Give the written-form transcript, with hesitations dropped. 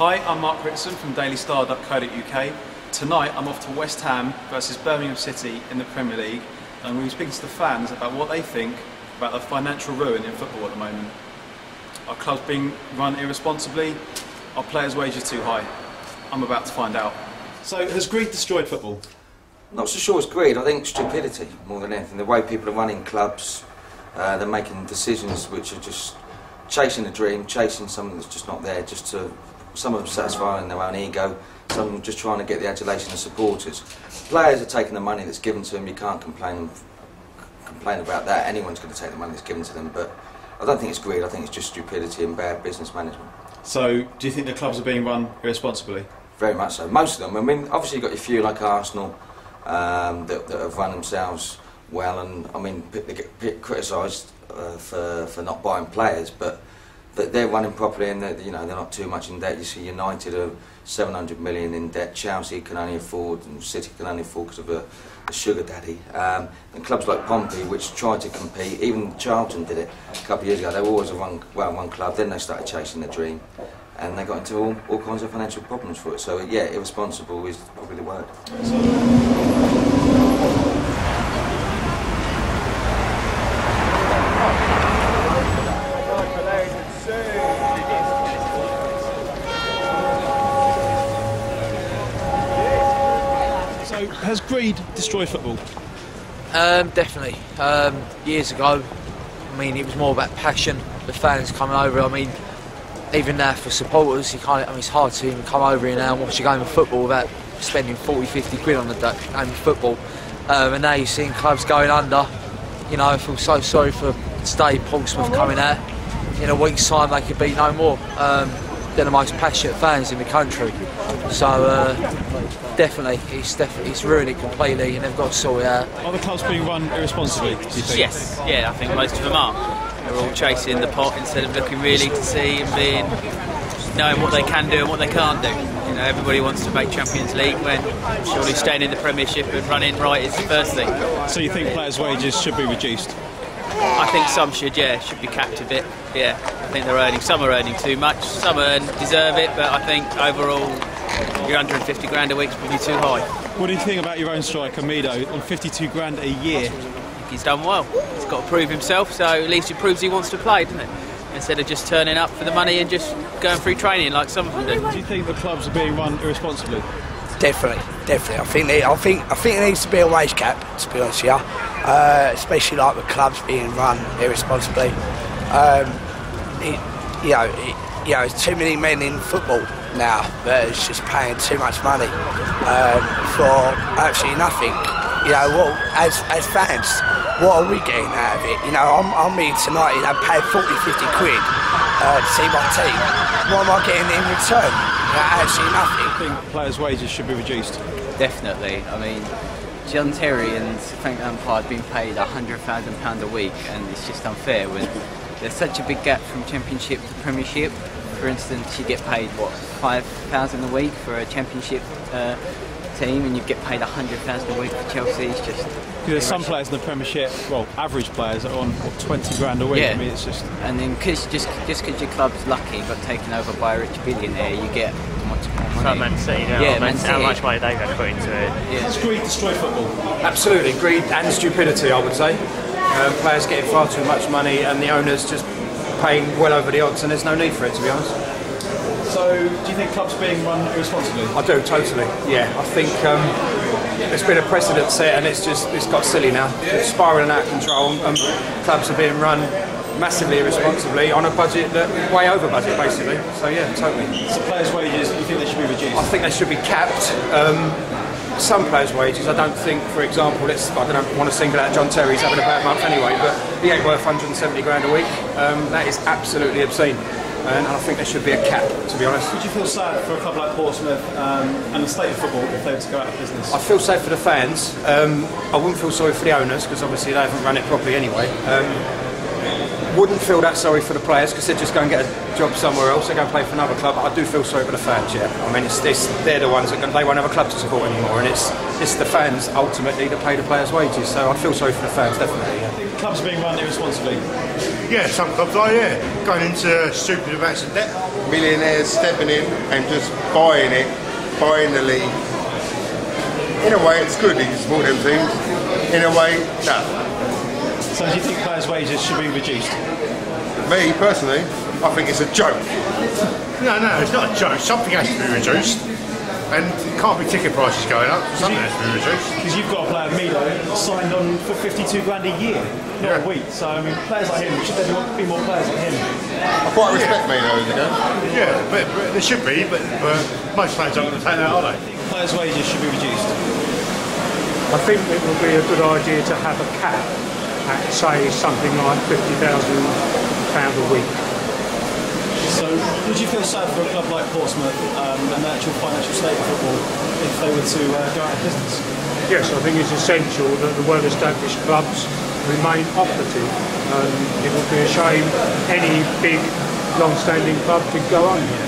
Hi, I'm Mark Ritson from dailystar.co.uk. Tonight I'm off to West Ham versus Birmingham City in the Premier League, and we'll be speaking to the fans about what they think about the financial ruin in football at the moment. Are clubs being run irresponsibly? Are players' wages too high? I'm about to find out. So, has greed destroyed football? Not so sure it's greed, I think stupidity more than anything. The way people are running clubs, they're making decisions which are just chasing a dream, chasing something that's just not there, just to, some of them satisfying their own ego, some of them just trying to get the adulation of supporters. Players are taking the money that's given to them, you can't complain about that, anyone's going to take the money that's given to them, but I don't think it's greed, I think it's just stupidity and bad business management. So, do you think the clubs are being run irresponsibly? Very much so, most of them. I mean, obviously you've got your few like Arsenal, that have run themselves well, and I mean they get criticised for not buying players, but they're running properly and they're not too much in debt. You see United are 700 million in debt, Chelsea can only afford, and City can only afford because of a sugar daddy, and clubs like Pompey which tried to compete, even Charlton did it a couple of years ago. They were always a one club, then they started chasing their dream and they got into all kinds of financial problems for it. So yeah, irresponsible is probably the word. So, has greed destroyed football? Definitely. Years ago, I mean, it was more about passion, the fans coming over. I mean, even now for supporters, you can't. I mean, it's hard to even come over here now and watch a game of football without spending 40, 50 quid on a game of football. And now you're seeing clubs going under. You know, I feel so sorry for Stade Portsmouth coming out. In a week's time, they could be no more. They're the most passionate fans in the country. So definitely, it's ruined it completely, and they've got to sort it out. Are the clubs being run irresponsibly, do you think? Yes, yeah, I think most of them are. They're all chasing the pot instead of looking really to see and knowing what they can do and what they can't do. You know, everybody wants to make Champions League when surely staying in the Premiership and running right is the first thing. So you think players' wages should be reduced? I think some should be capped a bit. Yeah, I think some are earning too much, some deserve it, but I think overall your 150 grand a week is probably too high. What do you think about your own striker, Mido, on 52 grand a year? I think he's done well. He's got to prove himself, so at least it proves he wants to play, doesn't it? Instead of just turning up for the money and just going through training like some of them do. Do you think the clubs are being run irresponsibly? Definitely. I think there needs to be a wage cap, to be honest with you. Especially like with clubs being run irresponsibly. There's too many men in football now that is just paying too much money for absolutely nothing. You know, well, as fans, what are we getting out of it? You know, I'm here tonight, I paid 40, 50 quid to see my team. What am I getting in return? Actually nothing. I think players' wages should be reduced. Definitely. I mean, John Terry and Frank Lampard being paid £100,000 a week, and it's just unfair when there's such a big gap from Championship to Premiership. For instance, you get paid £5,000 a week for a Championship team, and you get paid £100,000 a week for Chelsea. It's just there's some players in the Premiership, well, average players are on 20 grand a week. Yeah. I mean, it's just. And then just because your club's lucky got taken over by a rich billionaire, you get much more money. Man City, Man City. How much money they've got put into it. Yeah. Has greed destroyed football? Absolutely, greed and stupidity, I would say. Players getting far too much money and the owners just paying well over the odds, and there's no need for it, to be honest. So, do you think clubs are being run irresponsibly? I do, totally. Yeah, I think there's been a precedent set, and it's got silly now. It's spiralling out of control, and clubs are being run massively irresponsibly on a budget that way over budget, basically. So yeah, totally. So players' wages, you think they should be reduced? I think they should be capped. Some players' wages, I don't think, for example, I don't want to single out John Terry, he's having a bad month anyway, but he ain't worth 170 grand a week. That is absolutely obscene. And I think there should be a cap, to be honest. Would you feel sad for a club like Portsmouth and the state of football if they were to go out of business? I feel sad for the fans. I wouldn't feel sorry for the owners, because obviously they haven't run it properly anyway. Wouldn't feel that sorry for the players, because they'd just go and get a job somewhere else, they go and play for another club. But I do feel sorry for the fans, yeah. I mean, they're the ones that they won't have a club to support anymore, and it's the fans ultimately that pay the players' wages. So I feel sorry for the fans, definitely. Yeah. Clubs being run irresponsibly. Yeah, some clubs are, yeah. Going into stupid amounts of debt. millionaires stepping in and just buying the league. In a way, it's good. You can support them things. In a way, no. So do you think players' wages should be reduced? Me personally, I think it's a joke. No, it's not a joke. Something has to be reduced. And it can't be ticket prices going up. Something has to be reduced. Because you've got a player, Milo, signed on for 52 grand a year, not a week. So, I mean, players like him, should there be more players like him? I quite respect Milo, you know. Yeah, but there should be, but most players aren't going to take that, are they? Players' wages should be reduced. I think it would be a good idea to have a cap at, say, something like £50,000 a week. So, would you feel sad for a club like Portsmouth and the actual financial state of football if they were to go out of business? Yes, I think it's essential that the well-established clubs remain operative. It would be a shame any big, long-standing club could go under.